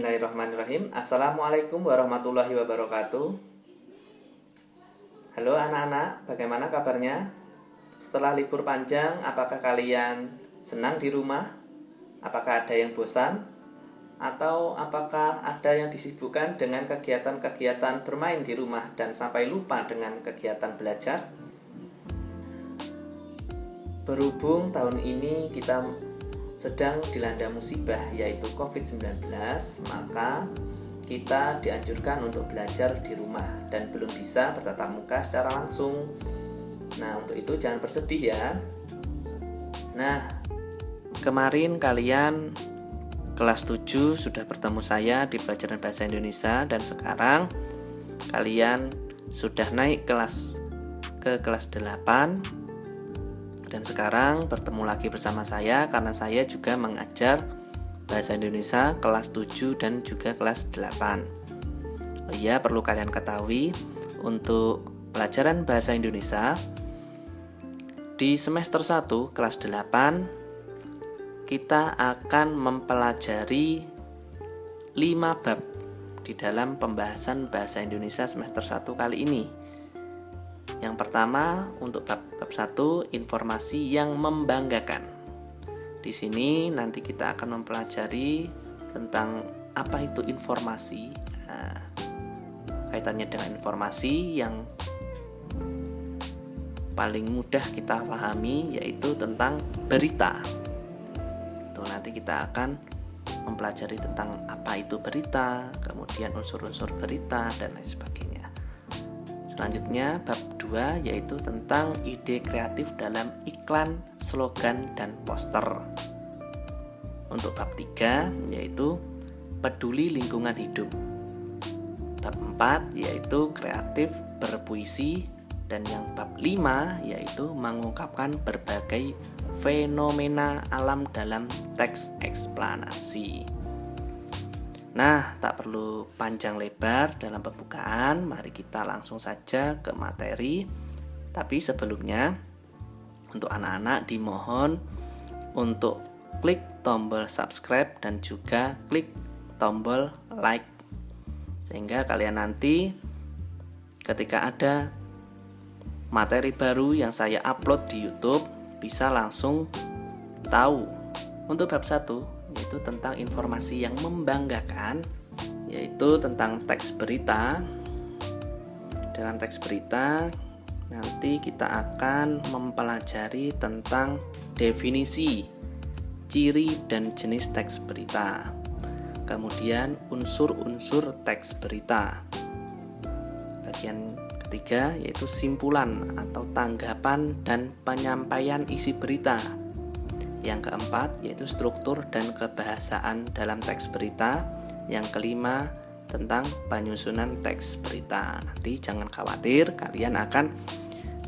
Bismillahirrahmanirrahim. Assalamualaikum warahmatullahi wabarakatuh. Halo anak-anak, bagaimana kabarnya? Setelah libur panjang, apakah kalian senang di rumah? Apakah ada yang bosan? Atau apakah ada yang disibukkan dengan kegiatan-kegiatan bermain di rumah dan sampai lupa dengan kegiatan belajar? Berhubung tahun ini kita sedang dilanda musibah yaitu COVID-19, maka kita dianjurkan untuk belajar di rumah dan belum bisa bertatap muka secara langsung. Nah, untuk itu jangan bersedih ya. Nah, kemarin kalian kelas 7 sudah bertemu saya di pelajaran bahasa Indonesia dan sekarang kalian sudah naik ke kelas 8. Dan sekarang bertemu lagi bersama saya karena saya juga mengajar bahasa Indonesia kelas 7 dan juga kelas 8. Oh iya, perlu kalian ketahui untuk pelajaran bahasa Indonesia di semester 1 kelas 8 kita akan mempelajari 5 bab di dalam pembahasan bahasa Indonesia semester 1 kali ini. Yang pertama, untuk bab 1, informasi yang membanggakan. Di sini nanti kita akan mempelajari tentang apa itu informasi. Nah, kaitannya dengan informasi yang paling mudah kita pahami yaitu tentang berita. Tuh, nanti kita akan mempelajari tentang apa itu berita, kemudian unsur-unsur berita dan lain sebagainya. Selanjutnya bab 2 yaitu tentang ide kreatif dalam iklan, slogan, dan poster. Untuk bab 3 yaitu peduli lingkungan hidup. Bab 4 yaitu kreatif berpuisi, dan yang bab 5 yaitu mengungkapkan berbagai fenomena alam dalam teks eksplanasi. Nah, tak perlu panjang lebar dalam pembukaan, mari kita langsung saja ke materi. Tapi sebelumnya, untuk anak-anak dimohon untuk klik tombol subscribe dan juga klik tombol like. Sehingga kalian nanti ketika ada materi baru yang saya upload di YouTube, bisa langsung tahu. Untuk bab 1, yaitu tentang informasi yang membanggakan, yaitu tentang teks berita. Dalam teks berita nanti kita akan mempelajari tentang definisi, ciri dan jenis teks berita, kemudian unsur-unsur teks berita. Bagian ketiga yaitu simpulan atau tanggapan dan penyampaian isi berita. Yang keempat yaitu struktur dan kebahasaan dalam teks berita. Yang kelima tentang penyusunan teks berita. Nanti jangan khawatir, kalian akan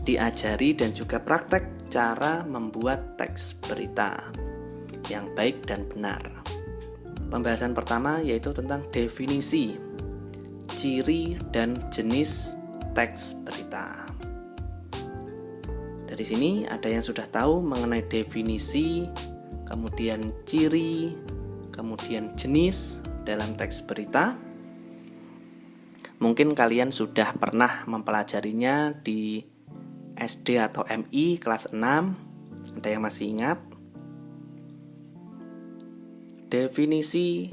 diajari dan juga praktek cara membuat teks berita yang baik dan benar. Pembahasan pertama yaitu tentang definisi, ciri dan jenis teks berita. Dari sini ada yang sudah tahu mengenai definisi, kemudian ciri, kemudian jenis dalam teks berita. Mungkin kalian sudah pernah mempelajarinya di SD atau MI kelas 6. Ada yang masih ingat? Definisi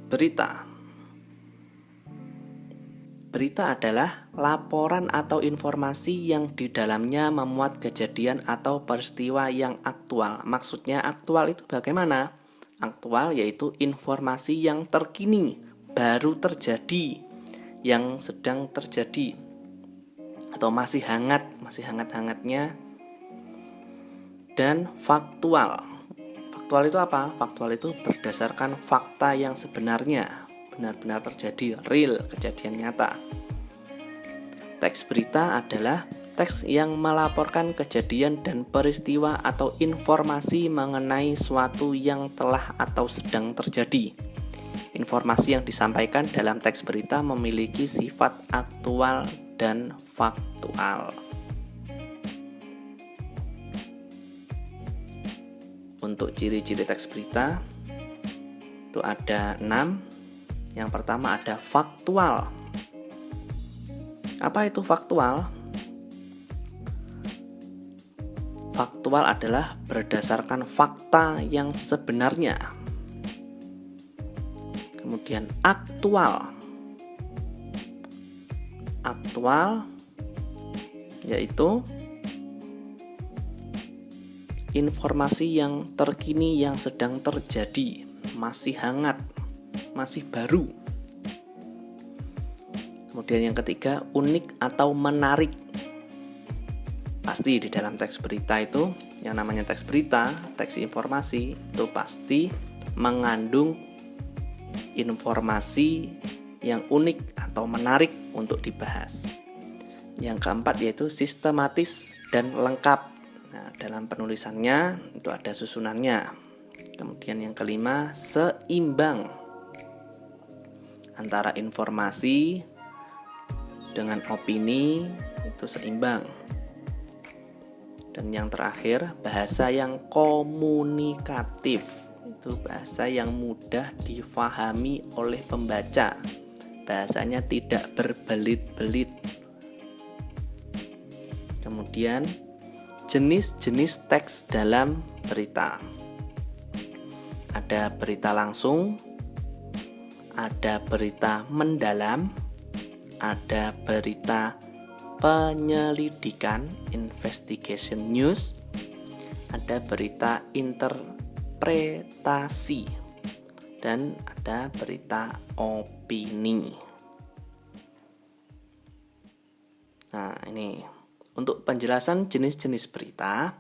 berita. Berita adalah laporan atau informasi yang di dalamnya memuat kejadian atau peristiwa yang aktual. Maksudnya aktual itu bagaimana? Aktual yaitu informasi yang terkini, baru terjadi, yang sedang terjadi, atau masih hangat-hangatnya. Dan faktual. Faktual itu apa? Faktual itu berdasarkan fakta yang sebenarnya, benar-benar terjadi, real, kejadian nyata. Teks berita adalah teks yang melaporkan kejadian dan peristiwa atau informasi mengenai suatu yang telah atau sedang terjadi. Informasi yang disampaikan dalam teks berita memiliki sifat aktual dan faktual. Untuk ciri-ciri teks berita, Itu ada 6. Yang pertama ada faktual. Apa itu faktual? Faktual adalah berdasarkan fakta yang sebenarnya. Kemudian aktual. Aktual yaitu informasi yang terkini yang sedang terjadi, masih hangat, masih baru. Kemudian yang ketiga, unik atau menarik. Pasti di dalam teks berita itu, yang namanya teks berita, teks informasi, itu pasti mengandung informasi yang unik atau menarik untuk dibahas. Yang keempat yaitu sistematis dan lengkap. Nah, dalam penulisannya itu ada susunannya. Kemudian yang kelima, seimbang antara informasi dengan opini, itu seimbang. Dan yang terakhir, bahasa yang komunikatif. Itu bahasa yang mudah difahami oleh pembaca. Bahasanya tidak berbelit-belit. Kemudian jenis-jenis teks dalam berita. Ada berita langsung, ada berita mendalam, ada berita penyelidikan, investigation news, ada berita interpretasi, dan ada berita opini. Nah, ini untuk penjelasan jenis-jenis berita.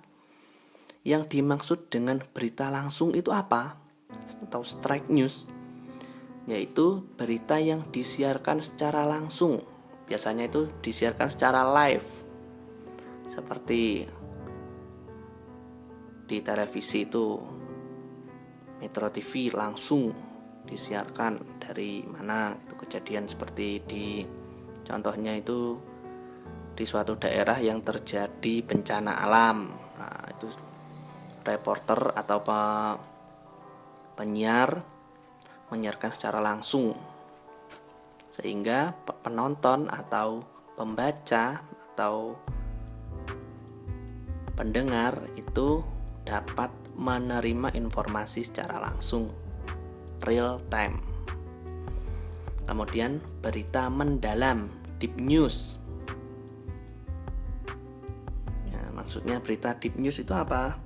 Yang dimaksud dengan berita langsung itu apa? Atau straight news, yaitu berita yang disiarkan secara langsung. Biasanya itu disiarkan secara live, seperti di televisi itu Metro TV langsung disiarkan dari mana itu kejadian, seperti di contohnya itu di suatu daerah yang terjadi bencana alam. Nah, itu reporter atau penyiar menyiarkan secara langsung, sehingga penonton atau pembaca atau pendengar itu dapat menerima informasi secara langsung, real time. Kemudian berita mendalam, deep news. Ya, maksudnya berita deep news itu apa?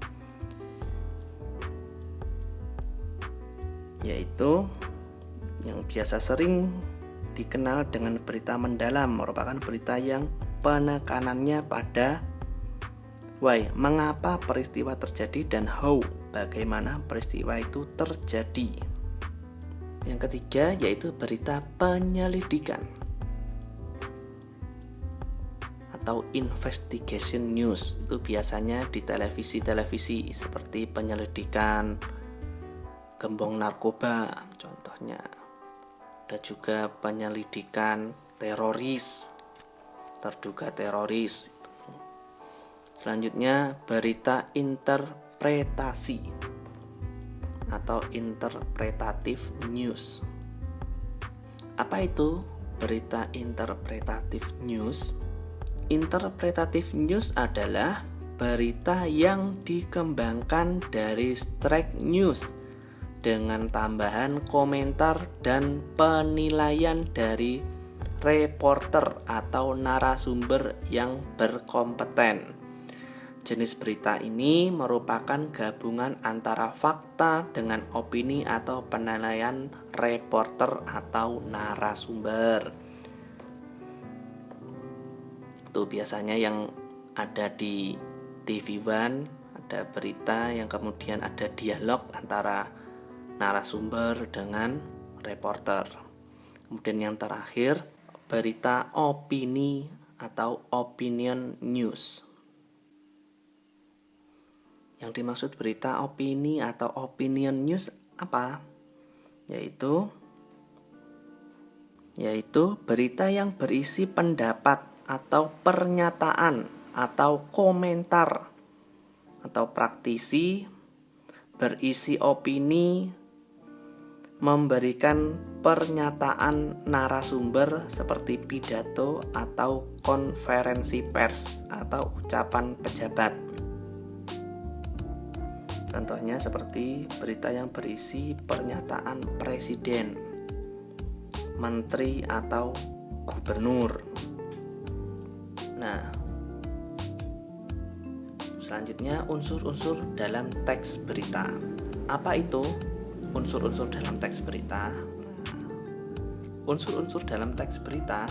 Yaitu yang biasa sering dikenal dengan berita mendalam, merupakan berita yang penekanannya pada why, mengapa peristiwa terjadi, dan how, bagaimana peristiwa itu terjadi. Yang ketiga yaitu berita penyelidikan atau investigation news. Itu biasanya di televisi seperti penyelidikan gembong narkoba contohnya. Ada juga penyelidikan teroris, terduga teroris. Selanjutnya berita interpretasi atau interpretatif news. Apa itu berita interpretatif news? Interpretatif news adalah berita yang dikembangkan dari straight news dengan tambahan komentar dan penilaian dari reporter atau narasumber yang berkompeten. Jenis berita ini merupakan gabungan antara fakta dengan opini atau penilaian reporter atau narasumber. Itu biasanya yang ada di TV One, ada berita yang kemudian ada dialog antara narasumber dengan reporter. Kemudian yang terakhir, berita opini atau opinion news. Yang dimaksud berita opini atau opinion news apa? Yaitu berita yang berisi pendapat atau pernyataan atau komentar atau praktisi, berisi opini, memberikan pernyataan narasumber seperti pidato atau konferensi pers atau ucapan pejabat. Contohnya seperti berita yang berisi pernyataan presiden, menteri atau gubernur. Nah, selanjutnya unsur-unsur dalam teks berita. Apa itu unsur-unsur dalam teks berita? Unsur-unsur dalam teks berita.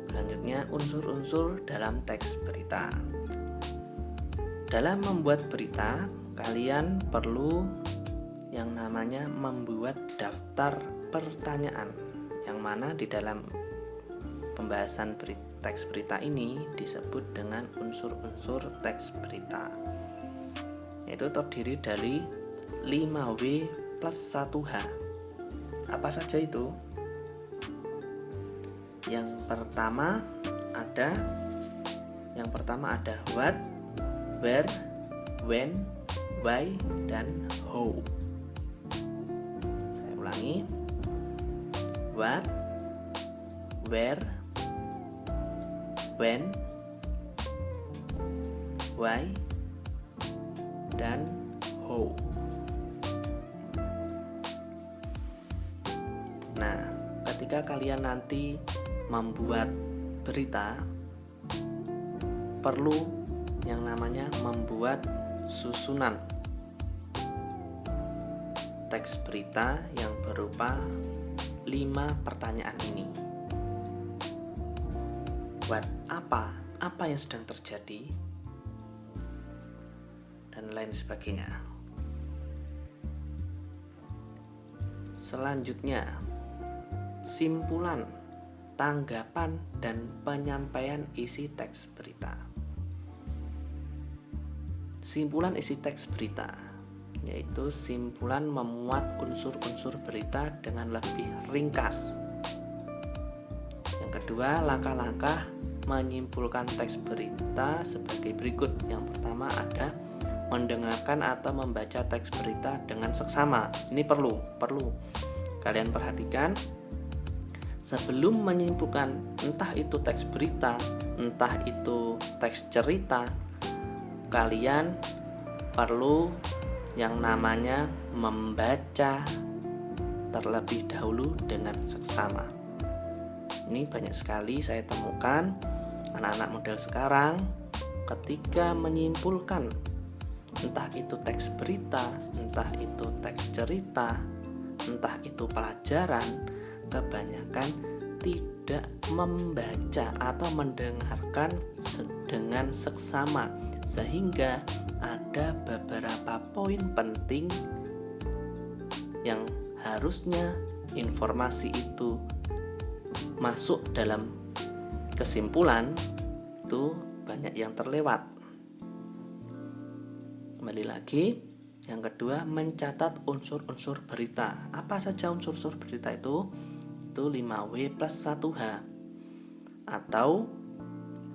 Selanjutnya unsur-unsur dalam teks berita. Dalam membuat berita, kalian perlu yang namanya membuat daftar pertanyaan, yang mana di dalam pembahasan teks berita ini disebut dengan unsur-unsur teks berita, yaitu terdiri dari 5W plus 1H. Apa saja itu? Yang pertama ada what, where, when, why, dan how. Saya ulangi. What, where, when, why, dan how. Nah, ketika kalian nanti membuat berita, perlu yang namanya membuat susunan teks berita yang berupa 5 pertanyaan ini. What, apa yang sedang terjadi, dan lain sebagainya. Selanjutnya, simpulan, tanggapan, dan penyampaian isi teks berita. Simpulan isi teks berita yaitu simpulan memuat unsur-unsur berita dengan lebih ringkas. Yang kedua, langkah-langkah menyimpulkan teks berita sebagai berikut. Yang pertama ada mendengarkan atau membaca teks berita dengan seksama. Ini perlu kalian perhatikan. Sebelum menyimpulkan entah itu teks berita, entah itu teks cerita, kalian perlu yang namanya membaca terlebih dahulu dengan seksama. Ini banyak sekali saya temukan anak-anak model sekarang ketika menyimpulkan entah itu teks berita, entah itu teks cerita, entah itu pelajaran, kebanyakan tidak membaca atau mendengarkan dengan seksama, sehingga ada beberapa poin penting yang harusnya informasi itu masuk dalam kesimpulan, itu banyak yang terlewat. Kembali lagi, yang kedua, mencatat unsur-unsur berita. Apa saja unsur-unsur berita itu? Itu 5W plus 1H atau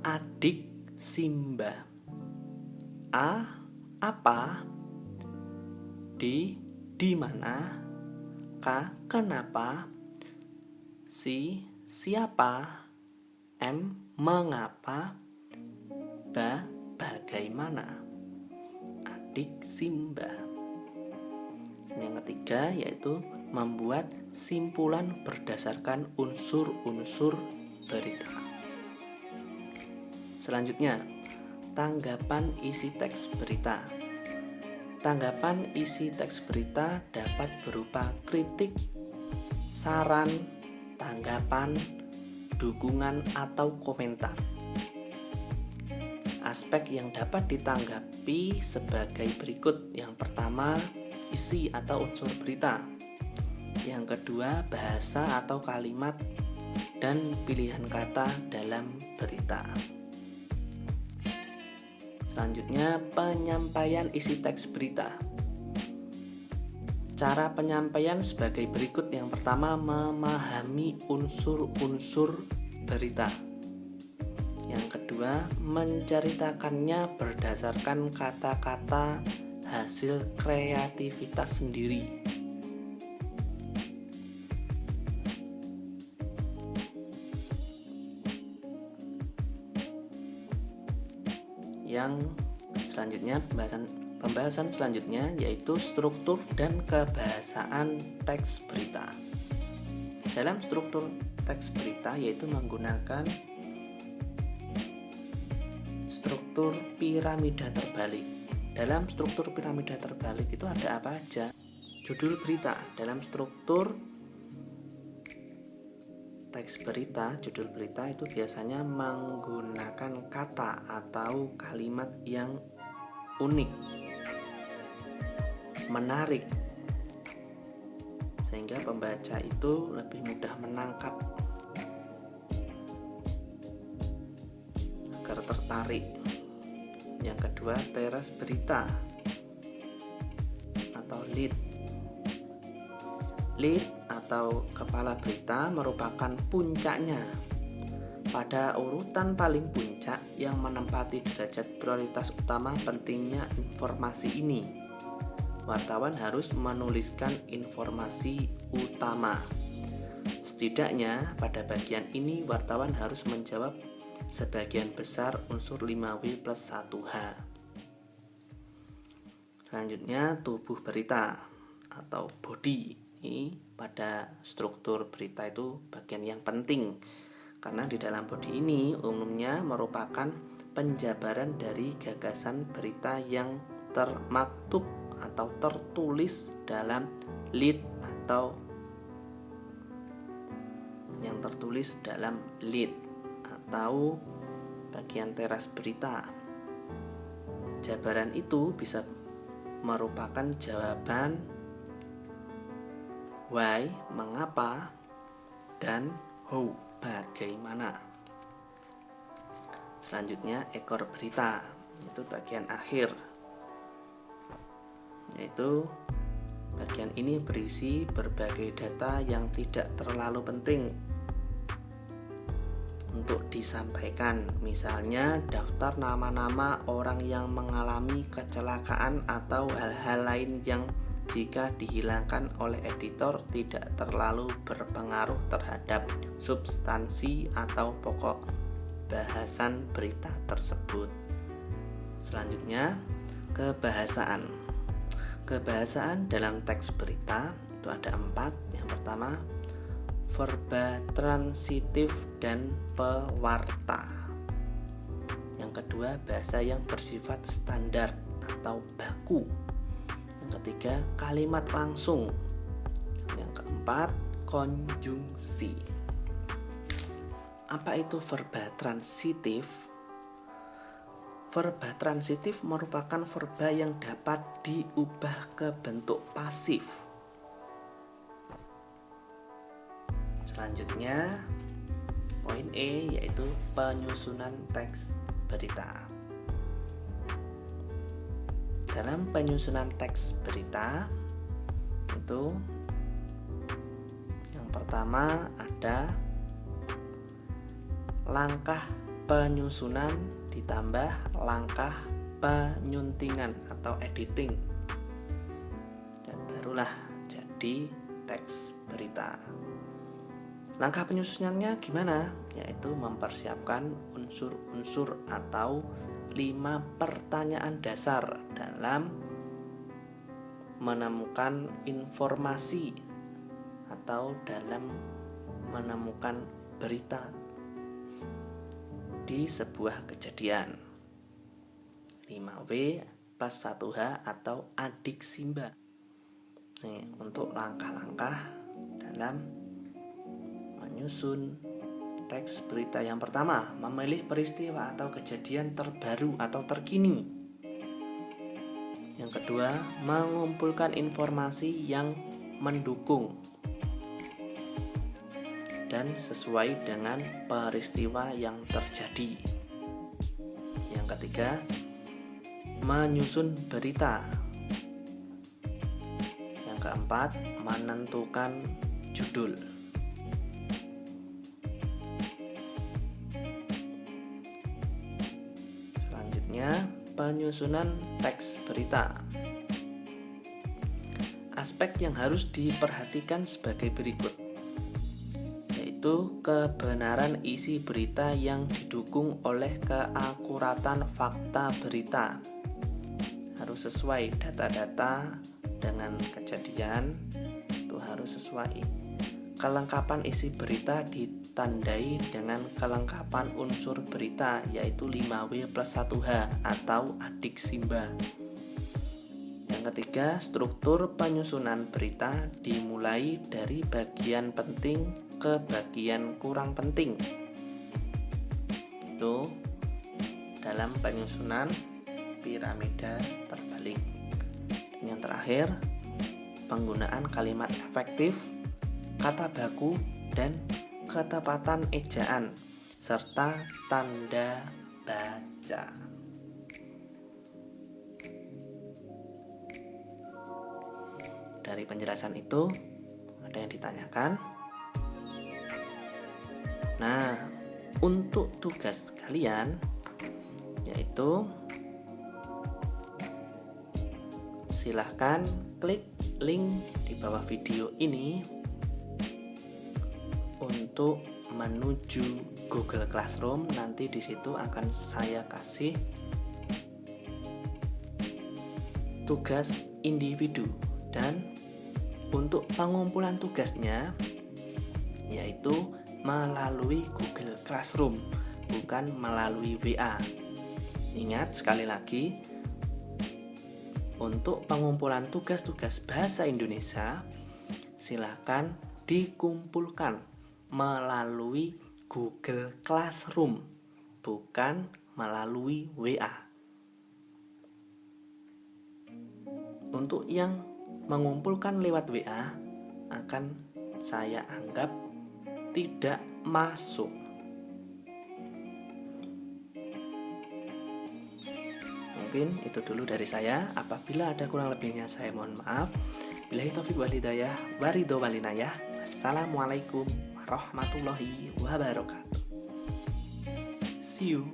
adik Simba. A, apa? Di mana? K, kenapa? C, siapa? M, mengapa? B, bagaimana? Adik Simba. Yang ketiga yaitu membuat simpulan berdasarkan unsur-unsur berita. Selanjutnya, tanggapan isi teks berita. Tanggapan isi teks berita dapat berupa kritik, saran, tanggapan, dukungan, atau komentar. Aspek yang dapat ditanggapi sebagai berikut. Yang pertama, isi atau unsur berita. Yang kedua, bahasa atau kalimat dan pilihan kata dalam berita. Selanjutnya, penyampaian isi teks berita. Cara penyampaian sebagai berikut. Yang pertama, memahami unsur-unsur berita. Yang kedua, menceritakannya berdasarkan kata-kata hasil kreativitas sendiri. Yang selanjutnya, pembahasan selanjutnya yaitu struktur dan kebahasaan teks berita. Dalam struktur teks berita yaitu menggunakan struktur piramida terbalik. Dalam struktur piramida terbalik itu ada apa aja? Judul berita. Dalam struktur teks berita, judul berita itu biasanya menggunakan kata atau kalimat yang unik, menarik, sehingga pembaca itu lebih mudah menangkap agar tertarik. Yang kedua, teras berita atau lead. Lead atau kepala berita merupakan puncaknya. Pada urutan paling puncak yang menempati derajat prioritas utama pentingnya informasi ini, wartawan harus menuliskan informasi utama. Setidaknya pada bagian ini wartawan harus menjawab sebagian besar unsur 5W plus 1H. Selanjutnya, tubuh berita atau body. Ini pada struktur berita itu bagian yang penting, karena di dalam body ini umumnya merupakan penjabaran dari gagasan berita yang termaktub atau tertulis dalam lead atau yang tertulis dalam lead atau bagian teras berita. Jabaran itu bisa merupakan jawaban why, mengapa, dan how, bagaimana. Selanjutnya, ekor berita, itu bagian akhir, yaitu bagian ini berisi berbagai data yang tidak terlalu penting untuk disampaikan, misalnya daftar nama-nama orang yang mengalami kecelakaan atau hal-hal lain yang jika dihilangkan oleh editor tidak terlalu berpengaruh terhadap substansi atau pokok bahasan berita tersebut. Selanjutnya, kebahasaan. Kebahasaan dalam teks berita itu ada 4. Yang pertama, verba transitif dan pewarta. Yang kedua, bahasa yang bersifat standar atau baku. Yang ketiga, kalimat langsung. Yang keempat, konjungsi. Apa itu verba transitif? Verba transitif merupakan verba yang dapat diubah ke bentuk pasif. Selanjutnya, poin E yaitu penyusunan teks berita. Dalam penyusunan teks berita itu yang pertama ada langkah penyusunan ditambah langkah penyuntingan atau editing, dan barulah jadi teks berita. Langkah penyusunannya gimana? Yaitu mempersiapkan unsur-unsur atau 5 pertanyaan dasar dalam menemukan informasi atau dalam menemukan berita di sebuah kejadian. 5W plus 1H atau adik Simba. Nih, untuk langkah-langkah dalam menyusun teks berita. Yang pertama, memilih peristiwa atau kejadian terbaru atau terkini. Yang kedua, mengumpulkan informasi yang mendukung dan sesuai dengan peristiwa yang terjadi. Yang ketiga, menyusun berita. Yang keempat, menentukan judul. Selanjutnya, penyusunan teks berita. aspek yang harus diperhatikan sebagai berikut, yaitu kebenaran isi berita yang didukung oleh keakuratan fakta berita. Harus sesuai data-data dengan kejadian, itu harus sesuai. Kelengkapan isi berita ditandai dengan kelengkapan unsur berita, yaitu 5W+1H atau adik Simba. Yang ketiga, struktur penyusunan berita dimulai dari bagian penting ke bagian kurang penting. Itu dalam penyusunan piramida terbalik. Dan yang terakhir, penggunaan kalimat efektif, kata baku, dan ketepatan ejaan, serta tanda baca. Dari penjelasan itu, ada yang ditanyakan? Nah, untuk tugas kalian, yaitu silahkan klik link di bawah video ini untuk menuju Google Classroom. Nanti di situ akan saya kasih tugas individu, dan untuk pengumpulan tugasnya yaitu melalui Google Classroom, bukan melalui WA. Ingat sekali lagi, untuk pengumpulan tugas-tugas bahasa Indonesia silakan dikumpulkan melalui Google Classroom, bukan melalui WA. Untuk yang mengumpulkan lewat WA akan saya anggap tidak masuk. Mungkin itu dulu dari saya. Apabila ada kurang lebihnya saya mohon maaf. Billahi taufiq wal hidayah, waridho walinayah. Assalamualaikum warahmatullahi wabarakatuh. See you.